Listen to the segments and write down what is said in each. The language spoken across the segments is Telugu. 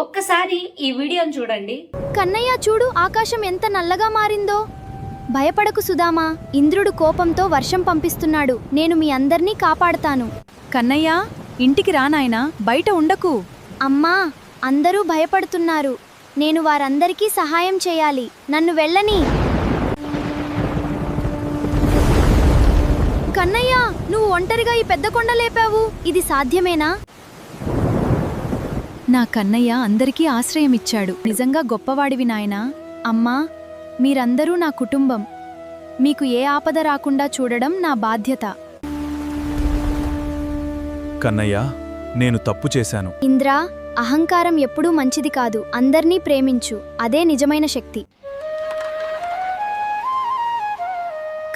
ఒక్కసారి ఈ వీడియోని చూడండి. కన్నయ్య చూడు, ఆకాశం ఎంత నల్లగా మారిందో. భయపడకు సుధామా, ఇంద్రుడు కోపంతో వర్షం పంపిస్తున్నాడు. నేను మీ అందర్నీ కాపాడతాను. కన్నయ్య, ఇంటికి రా నాయనా, బయట ఉండకు. అమ్మా, అందరూ భయపడుతున్నారు. నేను వారందరికీ సహాయం చేయాలి. నన్ను వెళ్ళని. కన్నయ్య, నువ్వు ఒంటరిగా ఈ పెద్ద కొండ లేపావు. ఇది సాధ్యమేనా? నా కన్నయ్య అందరికీ ఆశ్రయమిచ్చాడు. నిజంగా గొప్పవాడివి నాయనా. అమ్మా, మీరందరూ నా కుటుంబం. మీకు ఏ ఆపద రాకుండా చూడడం నా బాధ్యత. కన్నయ్య, నేను తప్పు చేశాను. ఇంద్రా, అహంకారం ఎప్పుడూ మంచిది కాదు. అందర్నీ ప్రేమించు, అదే నిజమైన శక్తి.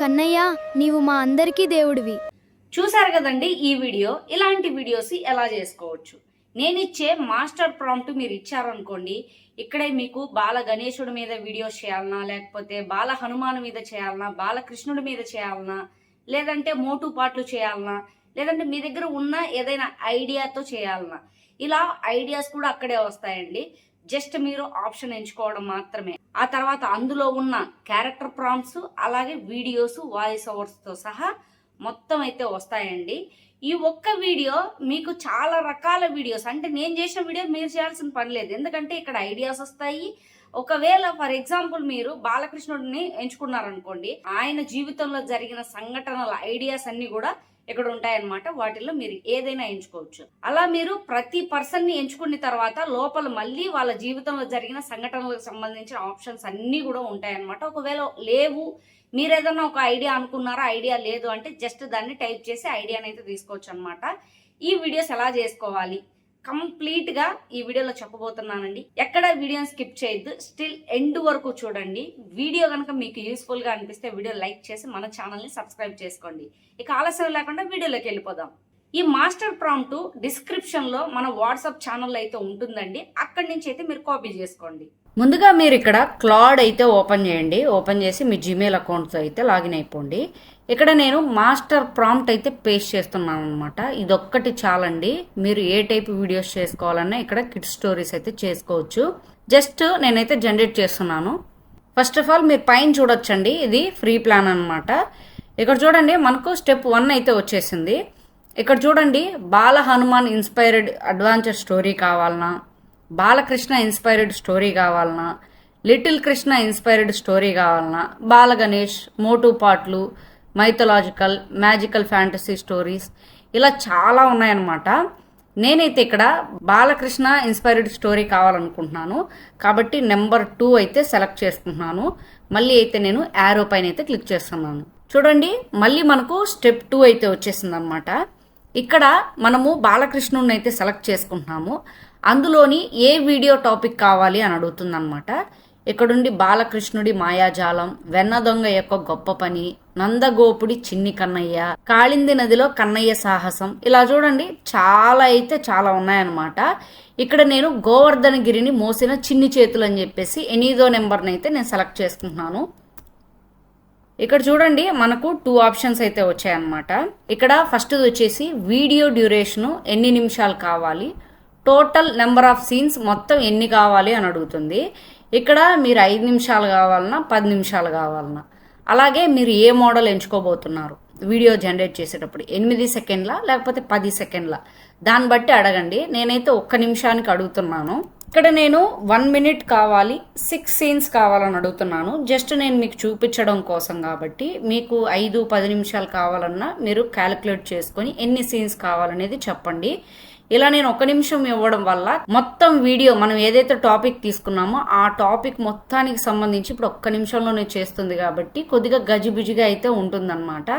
కన్నయ్య, నీవు మా అందరికీ దేవుడివి. చూసారు కదండి ఈ వీడియో. ఇలాంటి వీడియోస్ ఎలా చేసుకోవచ్చు, నేనిచ్చే మాస్టర్ ప్రాంప్ట్ మీరు ఇచ్చారనుకోండి, ఇక్కడే మీకు బాల గణేశుడి మీద వీడియోస్ చేయాలన్నా, లేకపోతే బాల హనుమాన్ మీద చేయాలన్నా, బాలకృష్ణుడి మీద చేయాలన్నా, లేదంటే మోటు పాటలు చేయాలన్నా, లేదంటే మీ దగ్గర ఉన్న ఏదైనా ఐడియాతో చేయాలన్నా, ఇలా ఐడియాస్ కూడా అక్కడే వస్తాయండి. జస్ట్ మీరు ఆప్షన్ ఎంచుకోవడం మాత్రమే. ఆ తర్వాత అందులో ఉన్న క్యారెక్టర్ ప్రాంప్ట్స్, అలాగే వీడియోస్, వాయిస్ ఓవర్స్తో సహా మొత్తం అయితే వస్తాయండి. ఈ ఒక్క వీడియో మీకు చాలా రకాల వీడియోస్, అంటే నేను చేసిన వీడియో మీరు చేయాల్సిన పని లేదు, ఎందుకంటే ఇక్కడ ఐడియాస్ వస్తాయి. ఒకవేళ ఫర్ ఎగ్జాంపుల్ మీరు బాలకృష్ణుడిని ఎంచుకున్నారనుకోండి, ఆయన జీవితంలో జరిగిన సంఘటనల ఐడియాస్ అన్ని కూడా ఇక్కడ ఉంటాయన్నమాట. వాటిల్లో మీరు ఏదైనా ఎంచుకోవచ్చు. అలా మీరు ప్రతి పర్సన్ ని ఎంచుకున్న తర్వాత లోపల మళ్ళీ వాళ్ళ జీవితంలో జరిగిన సంఘటనలకు సంబంధించిన ఆప్షన్స్ అన్ని కూడా ఉంటాయన్నమాట. ఒకవేళ లేవు, మీరు ఏదన్నా ఒక ఐడియా అనుకున్నారా, ఐడియా లేదు అంటే జస్ట్ దాన్ని టైప్ చేసి ఐడియాని అయితే తీసుకోవచ్చు అనమాట. ఈ వీడియోస్ ఎలా చేసుకోవాలి కంప్లీట్ గా ఈ వీడియోలో చెప్పబోతున్నానండి. ఎక్కడ వీడియోని స్కిప్ చేయొద్దు, స్టిల్ ఎండ్ వరకు చూడండి. వీడియో కనుక మీకు యూస్ఫుల్ గా అనిపిస్తే వీడియో లైక్ చేసి మన ఛానల్ ని సబ్స్క్రైబ్ చేసుకోండి. ఇక ఆలస్యం లేకుండా వీడియోలోకి వెళ్ళిపోదాం. ఈ మాస్టర్ ప్రాంప్ట్ డిస్క్రిప్షన్ లో మన వాట్సాప్ ఛానల్ అయితే ఉంటుందండి, అక్కడి నుంచి అయితే మీరు కాపీ చేసుకోండి. ముందుగా మీరు ఇక్కడ క్లాడ్ అయితే ఓపెన్ చేయండి. ఓపెన్ చేసి మీ జీమెయిల్ అకౌంట్తో అయితే లాగిన్ అయిపోండి. ఇక్కడ నేను మాస్టర్ ప్రాంప్ట్ అయితే పేస్ట్ చేస్తున్నాను అనమాట. ఇదొక్కటి చాలండి. మీరు ఏ టైప్ వీడియోస్ చేసుకోవాలన్నా ఇక్కడ కిడ్స్ స్టోరీస్ అయితే చేసుకోవచ్చు. జస్ట్ నేనైతే జనరేట్ చేస్తున్నాను. ఫస్ట్ ఆఫ్ ఆల్ మీరు పైన చూడొచ్చండి, ఇది ఫ్రీ ప్లాన్ అనమాట. ఇక్కడ చూడండి, మనకు స్టెప్ 1 అయితే వచ్చేసింది. ఇక్కడ చూడండి, బాల హనుమాన్ ఇన్స్పైర్డ్ అడ్వాంచర్ స్టోరీ కావాలన్నా, బాలకృష్ణ ఇన్స్పైర్డ్ స్టోరీ కావాలన్నా, లిటిల్ కృష్ణ ఇన్స్పైర్డ్ స్టోరీ కావాలన్నా, బాల గణేష్, మోటు పాటలు, మైథలాజికల్, మ్యాజికల్ ఫ్యాంటసీ స్టోరీస్, ఇలా చాలా ఉన్నాయన్నమాట. నేనైతే ఇక్కడ బాలకృష్ణ ఇన్స్పైర్డ్ స్టోరీ కావాలనుకుంటున్నాను కాబట్టి నెంబర్ 2 అయితే సెలెక్ట్ చేసుకుంటున్నాను. మళ్ళీ అయితే నేను యారో పైన అయితే క్లిక్ చేస్తున్నాను. చూడండి, మళ్ళీ మనకు స్టెప్ 2 అయితే వచ్చేసింది అనమాట. ఇక్కడ మనము బాలకృష్ణుడిని అయితే సెలెక్ట్ చేసుకుంటున్నాము. అందులోని ఏ వీడియో టాపిక్ కావాలి అని అడుగుతుంది అనమాట. ఇక్కడుండి బాలకృష్ణుడి మాయాజాలం, వెన్న దొంగ యొక్క గొప్ప పని, నందగోపుడి చిన్ని కన్నయ్య, కాళింది నదిలో కన్నయ్య సాహసం, ఇలా చూడండి చాలా అయితే చాలా ఉన్నాయన్నమాట. ఇక్కడ నేను గోవర్ధనగిరిని మోసిన చిన్ని చేతులు అని చెప్పేసి ఎనీదో నెంబర్ని అయితే నేను సెలెక్ట్ చేసుకుంటున్నాను. ఇక్కడ చూడండి, మనకు 2 ఆప్షన్స్ అయితే వచ్చాయన్నమాట. ఇక్కడ ఫస్ట్ వచ్చేసి వీడియో డ్యూరేషన్ ఎన్ని నిమిషాలు కావాలి, టోటల్ నెంబర్ ఆఫ్ సీన్స్ మొత్తం ఎన్ని కావాలి అని అడుగుతుంది. ఇక్కడ మీరు 5 నిమిషాలు కావాలన్నా, 10 నిమిషాలు కావాలన్నా, అలాగే మీరు ఏ మోడల్ ఎంచుకోబోతున్నారు వీడియో జనరేట్ చేసేటప్పుడు, 8 సెకండ్ల లేకపోతే 10 సెకండ్ల, దాన్ని బట్టి అడగండి. నేనైతే 1 నిమిషానికి అడుగుతున్నాను. ఇక్కడ నేను 1 మినిట్ కావాలి, 6 సీన్స్ కావాలని అడుగుతున్నాను. జస్ట్ నేను మీకు చూపించడం కోసం కాబట్టి, మీకు 5-10 నిమిషాలు కావాలన్నా మీరు క్యాలిక్యులేట్ చేసుకొని ఎన్ని సీన్స్ కావాలనేది చెప్పండి. ఇలా నేను 1 నిమిషం ఇవ్వడం వల్ల మొత్తం వీడియో మనం ఏదైతే టాపిక్ తీసుకున్నామో ఆ టాపిక్ మొత్తానికి సంబంధించి ఇప్పుడు 1 నిమిషంలోనే చేస్తుంది కాబట్టి కొద్దిగా గజిబిజిగా అయితే ఉంటుందన్నమాట.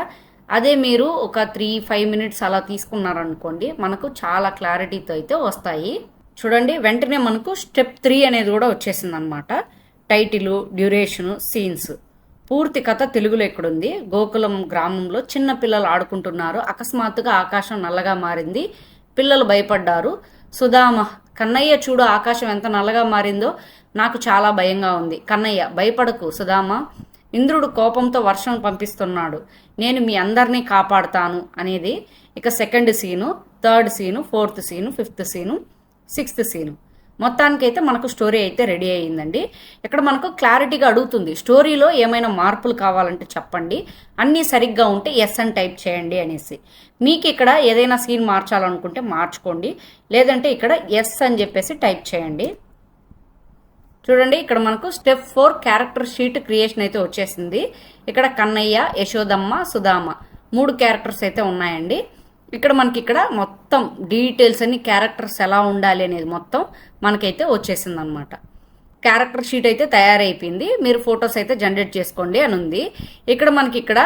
అదే మీరు ఒక 3-5 మినిట్స్ అలా తీసుకున్నారనుకోండి, మనకు చాలా క్లారిటీతో అయితే వస్తాయి. చూడండి, వెంటనే మనకు స్టెప్ 3 అనేది కూడా వచ్చేసింది అనమాట. టైటిల్, డ్యూరేషన్, సీన్స్, పూర్తి కథ తెలుగులో ఎక్కడుంది. గోకులం గ్రామంలో చిన్న పిల్లలు ఆడుకుంటున్నారు. అకస్మాత్తుగా ఆకాశం నల్లగా మారింది. పిల్లలు భయపడ్డారు. సుధామ, కన్నయ్య చూడు ఆకాశం ఎంత నల్లగా మారిందో, నాకు చాలా భయంగా ఉంది. కన్నయ్య, భయపడకు సుధామ, ఇంద్రుడు కోపంతో వర్షం పంపిస్తున్నాడు, నేను మీ అందరినీ కాపాడుతాను అనేది. ఇక 2nd scene, 3rd scene, 4th scene, 5th scene, 6th scene. మొత్తానికైతే మనకు స్టోరీ అయితే రెడీ అయ్యిందండి. ఇక్కడ మనకు క్లారిటీగా అడుగుతుంది, స్టోరీలో ఏమైనా మార్పులు కావాలంటే చెప్పండి, అన్నీ సరిగ్గా ఉంటే ఎస్ అని టైప్ చేయండి అనేసి. మీకు ఇక్కడ ఏదైనా సీన్ మార్చాలనుకుంటే మార్చుకోండి, లేదంటే ఇక్కడ ఎస్ అని చెప్పేసి టైప్ చేయండి. చూడండి, ఇక్కడ మనకు స్టెప్ 4 క్యారెక్టర్ షీట్ క్రియేషన్ అయితే వచ్చేసింది. ఇక్కడ కన్నయ్య, యశోదమ్మ, సుధామ 3 క్యారెక్టర్స్ అయితే ఉన్నాయండి. ఇక్కడ మనకి ఇక్కడ మొత్తం డీటెయిల్స్ అన్ని క్యారెక్టర్స్ ఎలా ఉండాలి అనేది మొత్తం మనకైతే వచ్చేసింది అనమాట. క్యారెక్టర్ షీట్ అయితే తయారైపోయింది, మీరు ఫొటోస్ అయితే జనరేట్ చేసుకోండి అని ఉంది. ఇక్కడ మనకి ఇక్కడ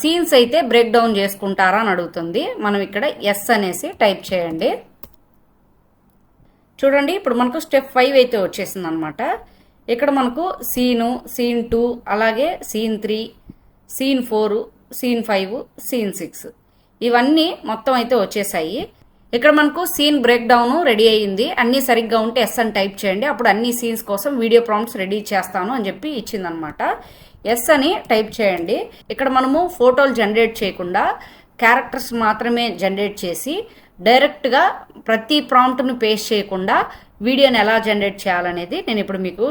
సీన్స్ అయితే బ్రేక్ డౌన్ చేసుకుంటారా అని అడుగుతుంది. మనం ఇక్కడ ఎస్ అనేసి టైప్ చేయండి. చూడండి, ఇప్పుడు మనకు స్టెప్ 5 అయితే వచ్చేసింది అనమాట. ఇక్కడ మనకు సీన్ 2, అలాగే సీన్ 3, సీన్ 4, సీన్ 5, సీన్ 6 ఇవన్నీ మొత్తం అయితే వచ్చేసాయి. ఇక్కడ మనకు సీన్ బ్రేక్ డౌన్ రెడీ అయ్యింది. అన్ని సరిగ్గా ఉంటే ఎస్ అని టైప్ చేయండి, అప్పుడు అన్ని సీన్స్ కోసం వీడియో ప్రాంప్ట్స్ రెడీ చేస్తాను అని చెప్పి ఇచ్చిందనమాట. ఎస్ అని టైప్ చేయండి. ఇక్కడ మనము ఫోటోలు జనరేట్ చేయకుండా క్యారెక్టర్స్ మాత్రమే జనరేట్ చేసి డైరెక్ట్గా ప్రతి ప్రాంప్ట్ని పేస్ట్ చేయకుండా వీడియోని ఎలా జనరేట్ చేయాలనేది నేను ఇప్పుడు మీకు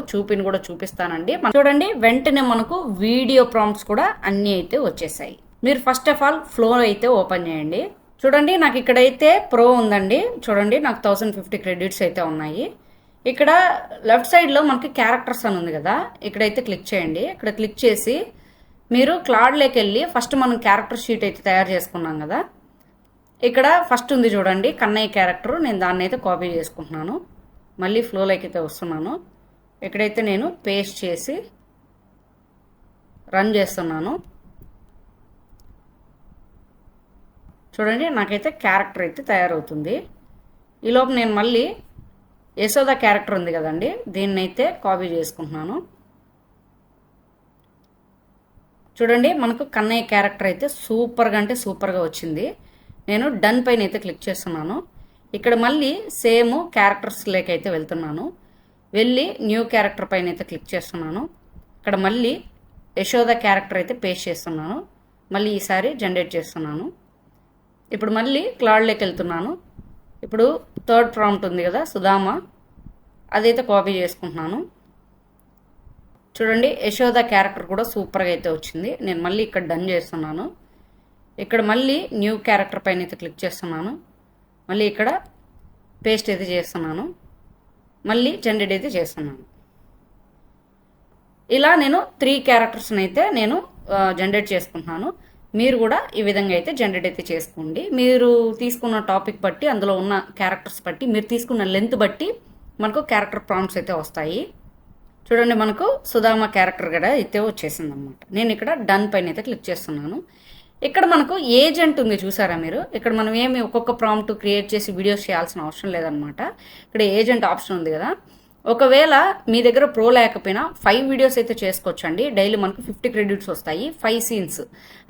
చూపిస్తానండి. చూడండి, వెంటనే మనకు వీడియో ప్రాంప్ట్స్ కూడా అన్ని అయితే వచ్చేసాయి. మీరు ఫస్ట్ ఆఫ్ ఆల్ ఫ్లో అయితే ఓపెన్ చేయండి. చూడండి, నాకు ఇక్కడైతే ప్రో ఉందండి. చూడండి, నాకు 1050 క్రెడిట్స్ అయితే ఉన్నాయి. ఇక్కడ లెఫ్ట్ సైడ్లో మనకి క్యారెక్టర్స్ అని ఉంది కదా, ఇక్కడైతే క్లిక్ చేయండి. ఇక్కడ క్లిక్ చేసి మీరు క్లాడ్లోకి వెళ్ళి ఫస్ట్ మనం క్యారెక్టర్ షీట్ అయితే తయారు చేసుకున్నాం కదా, ఇక్కడ ఫస్ట్ ఉంది చూడండి కన్నయ్య క్యారెక్టర్, నేను దాన్ని అయితే కాపీ చేసుకుంటున్నాను. మళ్ళీ ఫ్లోలోకి అయితే వస్తున్నాను. ఇక్కడైతే నేను పేస్ట్ చేసి రన్ చేస్తున్నాను. చూడండి, నాకైతే క్యారెక్టర్ అయితే తయారవుతుంది. ఈలోపు నేను మళ్ళీ యశోద క్యారెక్టర్ ఉంది కదండి, దీన్ని అయితే కాపీ చేసుకుంటున్నాను. చూడండి, మనకు కన్నయ్య క్యారెక్టర్ అయితే సూపర్గా అంటే సూపర్గా వచ్చింది. నేను డన్ పైన అయితే క్లిక్ చేస్తున్నాను. ఇక్కడ మళ్ళీ సేమ్ క్యారెక్టర్స్ లేక అయితే వెళ్తున్నాను. వెళ్ళి న్యూ క్యారెక్టర్ పైన అయితే క్లిక్ చేస్తున్నాను. ఇక్కడ మళ్ళీ యశోద క్యారెక్టర్ అయితే పేస్ట్ చేస్తున్నాను. మళ్ళీ ఈసారి జనరేట్ చేస్తున్నాను. ఇప్పుడు మళ్ళీ క్లాడ్లోకి వెళ్తున్నాను. ఇప్పుడు థర్డ్ ప్రాంప్ట్ ఉంది కదా సుధామ, అదైతే కాపీ చేసుకుంటున్నాను. చూడండి, యశోద క్యారెక్టర్ కూడా సూపర్గా అయితే వచ్చింది. నేను మళ్ళీ ఇక్కడ డన్ చేస్తున్నాను. ఇక్కడ మళ్ళీ న్యూ క్యారెక్టర్ పైన అయితే క్లిక్ చేస్తున్నాను. మళ్ళీ ఇక్కడ పేస్ట్ అయితే చేస్తున్నాను. మళ్ళీ జనరేట్ అయితే చేస్తున్నాను. ఇలా నేను 3 క్యారెక్టర్స్ని అయితే నేను జనరేట్ చేసుకుంటున్నాను. మీరు కూడా ఈ విధంగా అయితే జనరేట్ అయితే చేసుకోండి. మీరు తీసుకున్న టాపిక్ బట్టి, అందులో ఉన్న క్యారెక్టర్స్ బట్టి, మీరు తీసుకున్న లెంత్ బట్టి మనకు క్యారెక్టర్ ప్రాంప్ట్స్ అయితే వస్తాయి. చూడండి, మనకు సుధామ క్యారెక్టర్ కూడా అయితే వచ్చేసింది అనమాట. నేను ఇక్కడ డన్ పైన అయితే క్లిక్ చేస్తున్నాను. ఇక్కడ మనకు ఏజెంట్ ఉంది చూసారా మీరు, ఇక్కడ మనం ఏమి ఒక్కొక్క ప్రాంప్ట్ క్రియేట్ చేసి వీడియోస్ చేయాల్సిన అవసరం లేదనమాట. ఇక్కడ ఏజెంట్ ఆప్షన్ ఉంది కదా, ఒకవేళ మీ దగ్గర ప్రో లేకపోయినా 5 వీడియోస్ అయితే చేసుకోవచ్చండి. డైలీ మనకు 50 క్రెడిట్స్ వస్తాయి. 5 సీన్స్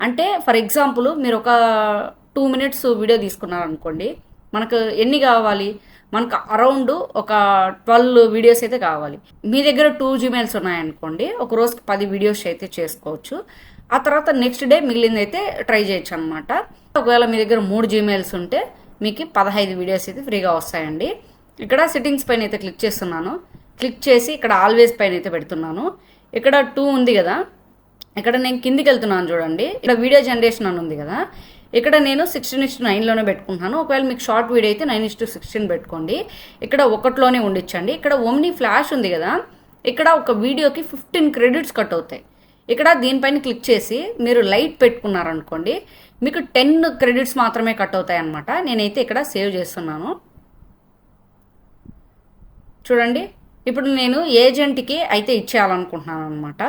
అంటే ఫర్ ఎగ్జాంపుల్ మీరు ఒక 2 minutes వీడియో తీసుకున్నారనుకోండి, మనకు ఎన్ని కావాలి, మనకు అరౌండ్ ఒక 12 వీడియోస్ అయితే కావాలి. మీ దగ్గర 2 Gmails ఉన్నాయనుకోండి, ఒక రోజుకి 10 వీడియోస్ అయితే చేసుకోవచ్చు. ఆ తర్వాత నెక్స్ట్ డే మిగిలింది అయితే ట్రై చేయొచ్చు అనమాట. ఒకవేళ మీ దగ్గర 3 Gmails ఉంటే మీకు 15 వీడియోస్ అయితే ఫ్రీగా వస్తాయండి. ఇక్కడ సెట్టింగ్స్ పైన అయితే క్లిక్ చేస్తున్నాను. క్లిక్ చేసి ఇక్కడ ఆల్వేస్ పైన అయితే పెడుతున్నాను. ఇక్కడ 2 ఉంది కదా, ఇక్కడ నేను కిందికి వెళ్తున్నాను చూడండి. ఇక్కడ వీడియో జనరేషన్ అని ఉంది కదా, ఇక్కడ నేను 16:9లోనే పెట్టుకుంటున్నాను. ఒకవేళ మీకు షార్ట్ వీడియో అయితే 9:16 పెట్టుకోండి. ఇక్కడ 1లోనే ఉండిచ్చండి. ఇక్కడ ఓమ్ని ఫ్లాష్ ఉంది కదా, ఇక్కడ ఒక వీడియోకి 15 క్రెడిట్స్ కట్ అవుతాయి. ఇక్కడ దీనిపైన క్లిక్ చేసి మీరు లైట్ పెట్టుకున్నారనుకోండి, మీకు 10 క్రెడిట్స్ మాత్రమే కట్ అవుతాయి అనమాట. నేనైతే ఇక్కడ సేవ్ చేస్తున్నాను. చూడండి, ఇప్పుడు నేను ఏజెంట్కి అయితే ఇచ్చేయాలనుకుంటున్నాను అనమాట.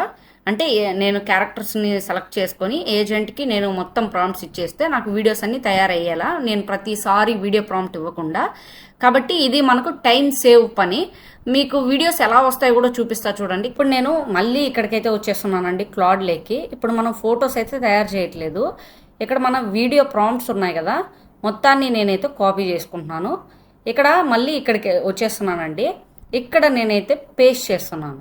అంటే నేను క్యారెక్టర్స్ని సెలెక్ట్ చేసుకొని ఏజెంట్కి నేను మొత్తం ప్రాంప్ట్స్ ఇచ్చేస్తే నాకు వీడియోస్ అన్ని తయారయ్యేలా, నేను ప్రతిసారి వీడియో ప్రాంప్ట్ ఇవ్వకుండా. కాబట్టి ఇది మనకు టైం సేవ్ పని. మీకు వీడియోస్ ఎలా వస్తాయో కూడా చూపిస్తా చూడండి. ఇప్పుడు నేను మళ్ళీ ఇక్కడికైతే వచ్చేస్తున్నానండి క్లాడ్లోకి. ఇప్పుడు మనం ఫొటోస్ అయితే తయారు చేయట్లేదు. ఇక్కడ మన వీడియో ప్రాంప్ట్స్ ఉన్నాయి కదా, మొత్తాన్ని నేనైతే కాపీ చేసుకుంటున్నాను. ఇక్కడ మళ్ళీ ఇక్కడికి వచ్చేస్తున్నానండి. ఇక్కడ నేనైతే పేస్ట్ చేస్తున్నాను.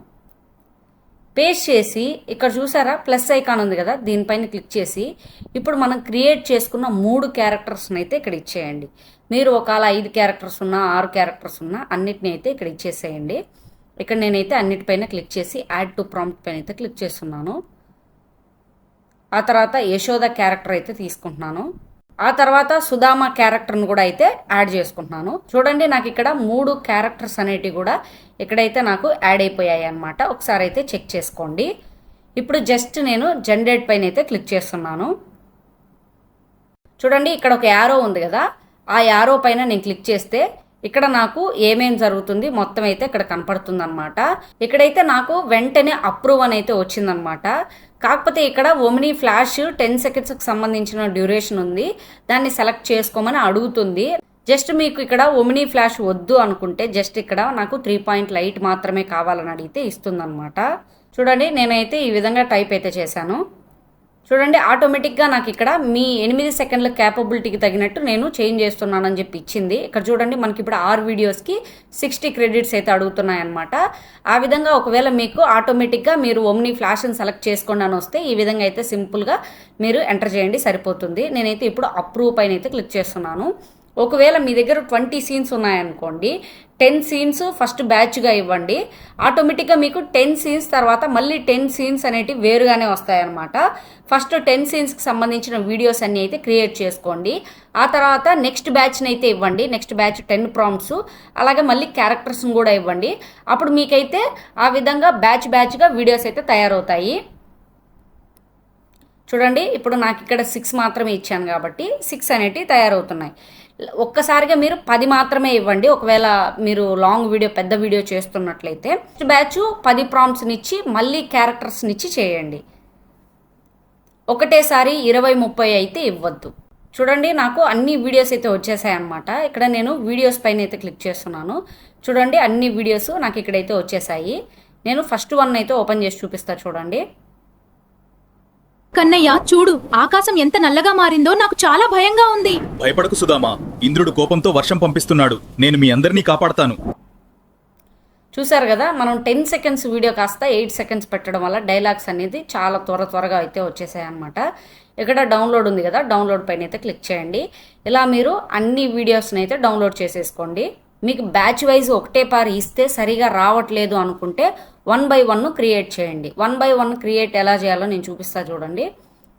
పేస్ట్ చేసి ఇక్కడ చూసారా ప్లస్ ఐకాన్ ఉంది కదా, దీనిపైన క్లిక్ చేసి ఇప్పుడు మనం క్రియేట్ చేసుకున్న 3 క్యారెక్టర్స్ని అయితే ఇక్కడ ఇచ్చేయండి. మీరు ఒకవేళ 5 క్యారెక్టర్స్ ఉన్నా 6 క్యారెక్టర్స్ ఉన్నా అన్నిటిని అయితే ఇక్కడ ఇచ్చేసేయండి. ఇక్కడ నేనైతే అన్నిటిపైన క్లిక్ చేసి యాడ్ టు ప్రాంప్ట్ పైన అయితే క్లిక్ చేస్తున్నాను. ఆ తర్వాత యశోద క్యారెక్టర్ అయితే తీసుకుంటున్నాను. ఆ తర్వాత సుధామ క్యారెక్టర్ను కూడా అయితే యాడ్ చేసుకుంటున్నాను. చూడండి నాకు ఇక్కడ 3 క్యారెక్టర్స్ అనేటివి కూడా ఇక్కడైతే నాకు యాడ్ అయిపోయాయి అన్నమాట. ఒకసారి అయితే చెక్ చేసుకోండి. ఇప్పుడు జస్ట్ నేను జనరేట్ పైన అయితే క్లిక్ చేస్తున్నాను. చూడండి ఇక్కడ ఒక యారో ఉంది కదా, ఆ యారో పైన నేను క్లిక్ చేస్తే ఇక్కడ నాకు ఏమేం జరుగుతుంది మొత్తం అయితే ఇక్కడ కనపడుతుంది అనమాట. ఇక్కడైతే నాకు వెంటనే అప్రూవ్ అని అయితే వచ్చిందనమాట. కాకపోతే ఇక్కడ ఒమినీ ఫ్లాష్ 10 సెకండ్స్కి సంబంధించిన డ్యూరేషన్ ఉంది, దాన్ని సెలెక్ట్ చేసుకోమని అడుగుతుంది. జస్ట్ మీకు ఇక్కడ ఒమినీ ఫ్లాష్ వద్దు అనుకుంటే జస్ట్ ఇక్కడ నాకు 3 పాయింట్ లైట్ మాత్రమే కావాలని అడిగితే ఇస్తుంది అనమాట. చూడండి నేనైతే ఈ విధంగా టైప్ అయితే చేశాను. చూడండి ఆటోమేటిక్గా నాకు ఇక్కడ మీ 8 సెకండ్ల క్యాపబిలిటీకి తగినట్టు నేను చేంజ్ చేస్తున్నానని చెప్పి ఇచ్చింది. ఇక్కడ చూడండి మనకి ఇప్పుడు 6 వీడియోస్కి 60 క్రెడిట్స్ అయితే అడుగుతున్నాయి అనమాట. ఆ విధంగా ఒకవేళ మీకు ఆటోమేటిక్గా మీరు ఒమ్ని ఫ్లాష్ని సెలెక్ట్ చేసుకోండి అని వస్తే ఈ విధంగా అయితే సింపుల్గా మీరు ఎంటర్ చేయండి, సరిపోతుంది. నేనైతే ఇప్పుడు అప్రూవ్ పైన అయితే క్లిక్ చేస్తున్నాను. ఒకవేళ మీ దగ్గర 20 సీన్స్ ఉన్నాయనుకోండి, 10 సీన్స్ ఫస్ట్ బ్యాచ్గా ఇవ్వండి. ఆటోమేటిక్గా మీకు 10 సీన్స్ తర్వాత మళ్ళీ 10 సీన్స్ అనేటివి వేరుగానే వస్తాయన్నమాట. ఫస్ట్ 10 సీన్స్కి సంబంధించిన వీడియోస్ అన్ని అయితే క్రియేట్ చేసుకోండి. ఆ తర్వాత నెక్స్ట్ బ్యాచ్ని అయితే ఇవ్వండి. నెక్స్ట్ బ్యాచ్ 10 ప్రాంప్ట్స్, అలాగే మళ్ళీ క్యారెక్టర్స్ని కూడా ఇవ్వండి. అప్పుడు మీకైతే ఆ విధంగా బ్యాచ్గా వీడియోస్ అయితే తయారవుతాయి. చూడండి ఇప్పుడు నాకు ఇక్కడ 6 మాత్రమే ఇచ్చాను కాబట్టి 6 అనేటివి తయారవుతున్నాయి. ఒక్కసారిగా మీరు 10 మాత్రమే ఇవ్వండి. ఒకవేళ మీరు లాంగ్ వీడియో పెద్ద వీడియో చేస్తున్నట్లయితే బ్యాచ్ 10 ప్రాంప్ట్స్ని ఇచ్చి మళ్ళీ క్యారెక్టర్స్ని ఇచ్చి చేయండి. ఒకటేసారి 20-30 అయితే ఇవ్వద్దు. చూడండి నాకు అన్ని వీడియోస్ అయితే వచ్చేసాయి అనమాట. ఇక్కడ నేను వీడియోస్ పైన అయితే క్లిక్ చేస్తున్నాను. చూడండి అన్ని వీడియోస్ నాకు ఇక్కడైతే వచ్చేసాయి. నేను ఫస్ట్ వన్ అయితే ఓపెన్ చేసి చూపిస్తా చూడండి. కన్నయ్య చూడు, ఆకాశం ఎంత నల్లగా మారిందో, నాకు చాలా భయంగా ఉంది. భయపడకు సుధామా, ఇంద్రుడు కోపంతో వర్షం పంపిస్తున్నాడు. నేను మీ అందరినీ కాపాడతాను. చూసారు కదా, మనం 10 సెకండ్స్ వీడియో కాస్త 8 సెకండ్స్ పెట్టడం వల్ల డైలాగ్స్ అనేది చాలా త్వరగా అయితే వచ్చేసాయి అనమాట. ఇక్కడ డౌన్లోడ్ ఉంది కదా, డౌన్లోడ్ పైన అయితే క్లిక్ చేయండి. ఇలా మీరు అన్ని వీడియోస్ని అయితే డౌన్లోడ్ చేసేసుకోండి. మీకు బ్యాచ్ వైజ్ ఒకటే పారి ఇస్తే సరిగా రావట్లేదు అనుకుంటే 1 by 1 క్రియేట్ చేయండి. 1 by 1 క్రియేట్ ఎలా చేయాలో నేను చూపిస్తా చూడండి.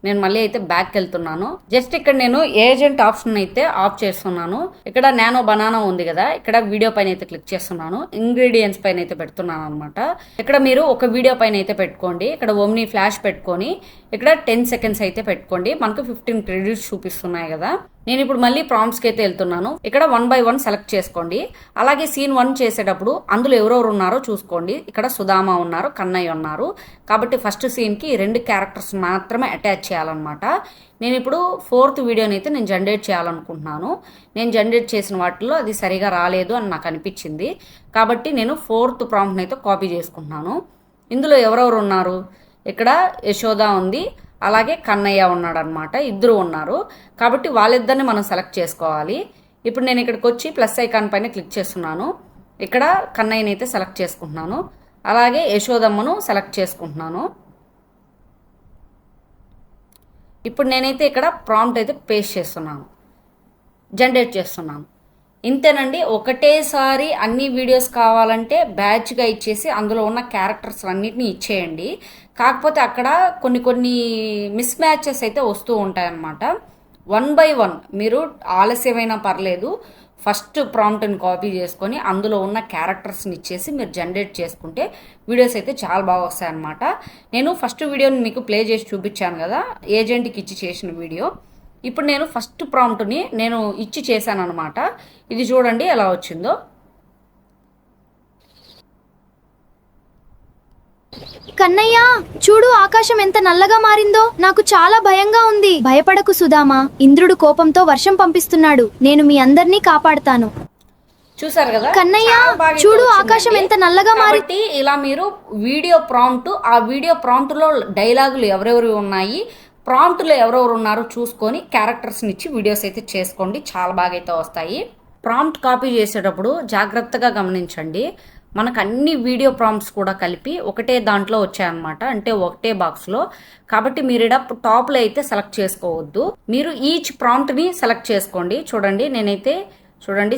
నేను మళ్ళీ అయితే బ్యాక్ వెళ్తున్నాను. జస్ట్ ఇక్కడ నేను ఏజెంట్ ఆప్షన్ అయితే ఆఫ్ చేస్తున్నాను. ఇక్కడ నానో బనానా ఉంది కదా, ఇక్కడ వీడియో పైన అయితే క్లిక్ చేస్తున్నాను. ఇంగ్రీడియంట్స్ పైన అయితే పెడుతున్నాను అనమాట. ఇక్కడ మీరు ఒక వీడియో పైన అయితే పెట్టుకోండి. ఇక్కడ ఓమ్ని ఫ్లాష్ పెట్టుకొని ఇక్కడ 10 సెకండ్స్ అయితే పెట్టుకోండి. మనకు 15 క్రెడిట్స్ చూపిస్తున్నాయి కదా. నేను ఇప్పుడు మళ్ళీ ప్రాంప్ట్స్కి అయితే వెళ్తున్నాను. ఇక్కడ 1 by 1 సెలెక్ట్ చేసుకోండి. అలాగే సీన్ 1 చేసేటప్పుడు అందులో ఎవరెవరు ఉన్నారో చూసుకోండి. ఇక్కడ సుధామ ఉన్నారు, కన్నయ్య ఉన్నారు. కాబట్టి ఫస్ట్ సీన్కి 2 క్యారెక్టర్స్ మాత్రమే అటాచ్ చేయాలన్నమాట. నేను ఇప్పుడు 4th వీడియోని అయితే నేను జనరేట్ చేయాలనుకుంటున్నాను. నేను జనరేట్ చేసిన వాటిలో అది సరిగా రాలేదు అని నాకు అనిపించింది. కాబట్టి నేను 4th ప్రాంప్ట్ని అయితే కాపీ చేసుకుంటున్నాను. ఇందులో ఎవరెవరు ఉన్నారు, ఇక్కడ యశోద ఉంది, అలాగే కన్నయ్య ఉన్నాడు అనమాట. ఇద్దరు ఉన్నారు కాబట్టి వాళ్ళిద్దరిని మనం సెలెక్ట్ చేసుకోవాలి. ఇప్పుడు నేను ఇక్కడికి వచ్చి ప్లస్ ఐకాన్ పైన క్లిక్ చేస్తున్నాను. ఇక్కడ కన్నయ్యని అయితే సెలెక్ట్ చేసుకుంటున్నాను, అలాగే యశోదమ్మను సెలెక్ట్ చేసుకుంటున్నాను. ఇప్పుడు నేనైతే ఇక్కడ ప్రాంప్ట్ అయితే పేస్ట్ చేస్తున్నాను, జనరేట్ చేస్తున్నాను. ఇంతేనండి. ఒకటేసారి అన్ని వీడియోస్ కావాలంటే బ్యాచ్గా ఇచ్చేసి అందులో ఉన్న క్యారెక్టర్స్ అన్నిటిని ఇచ్చేయండి. కాకపోతే అక్కడ కొన్ని మిస్ మ్యాచెస్ అయితే వస్తూ ఉంటాయన్నమాట. 1 by 1 మీరు ఆలస్యమైనా పర్లేదు, ఫస్ట్ ప్రాంప్ట్ని కాపీ చేసుకొని అందులో ఉన్న క్యారెక్టర్స్ని ఇచ్చేసి మీరు జనరేట్ చేసుకుంటే వీడియోస్ అయితే చాలా బాగా వస్తాయి అన్నమాట. నేను ఫస్ట్ వీడియోని మీకు ప్లే చేసి చూపించాను కదా, ఏజెంట్కి ఇచ్చి చేసిన వీడియో. ఇప్పుడు నేను ఫస్ట్ ప్రాంప్ట్ని నేను ఇచ్చి చేశాను అనమాట. ఇది చూడండి ఎలా వచ్చిందో. కన్నయ్య చూడు, ఆకాశం ఎంత నల్లగా మారిందో, నాకు చాలా భయంగా ఉంది. భయపడకు సుధామా, ఇంద్రుడు కోపంతో వర్షం పంపిస్తున్నాడు. నేను మీ అందరినీ కాపాడతాను. చూసారు కదా కన్నయ్య చూడు, ఆకాశం ఎంత నల్లగా మారి. ఇలా మీరు వీడియో ప్రాంప్ట్, ఆ వీడియో ప్రాంప్ట్ లో డైలాగులు ఎవరెవరు ఉన్నాయి, ప్రాంప్ట్లో ఎవరెవరు ఉన్నారో చూసుకొని క్యారెక్టర్స్ని ఇచ్చి వీడియోస్ అయితే చేసుకోండి. చాలా బాగా అయితే వస్తాయి. ప్రాంప్ట్ కాపీ చేసేటప్పుడు జాగ్రత్తగా గమనించండి. మనకు అన్ని వీడియో ప్రాంప్ట్స్ కూడా కలిపి ఒకటే దాంట్లో వచ్చాయన్నమాట, అంటే ఒకటే బాక్స్లో. కాబట్టి మీరు ఇక్కడ టాప్లో అయితే సెలెక్ట్ చేసుకోవద్దు, మీరు ఈచ్ ప్రాంప్ట్ని సెలెక్ట్ చేసుకోండి. చూడండి నేనైతే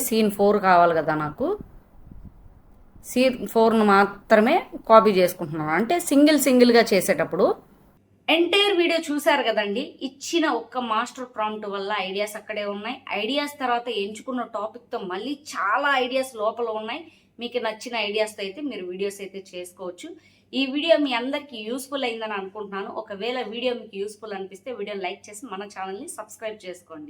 సీన్ 4 కావాలి కదా, నాకు సీన్ 4ను మాత్రమే కాపీ చేసుకుంటున్నాను, అంటే సింగిల్గా చేసేటప్పుడు. ఎంటైర్ వీడియో చూసారు కదండి. ఇచ్చిన ఒక్క మాస్టర్ ప్రాంప్ట్ వల్ల ఐడియాస్ అక్కడే ఉన్నాయి. ఐడియాస్ తర్వాత ఎంచుకున్న టాపిక్తో మళ్ళీ చాలా ఐడియాస్ లోపల ఉన్నాయి. మీకు నచ్చిన ఐడియాస్తో అయితే మీరు వీడియోస్ అయితే చేసుకోవచ్చు. ఈ వీడియో మీ అందరికీ యూస్ఫుల్ అయిందని అనుకుంటున్నాను. ఒకవేళ వీడియో మీకు యూస్ఫుల్ అనిపిస్తే వీడియో లైక్ చేసి మన ఛానల్ని సబ్స్క్రైబ్ చేసుకోండి.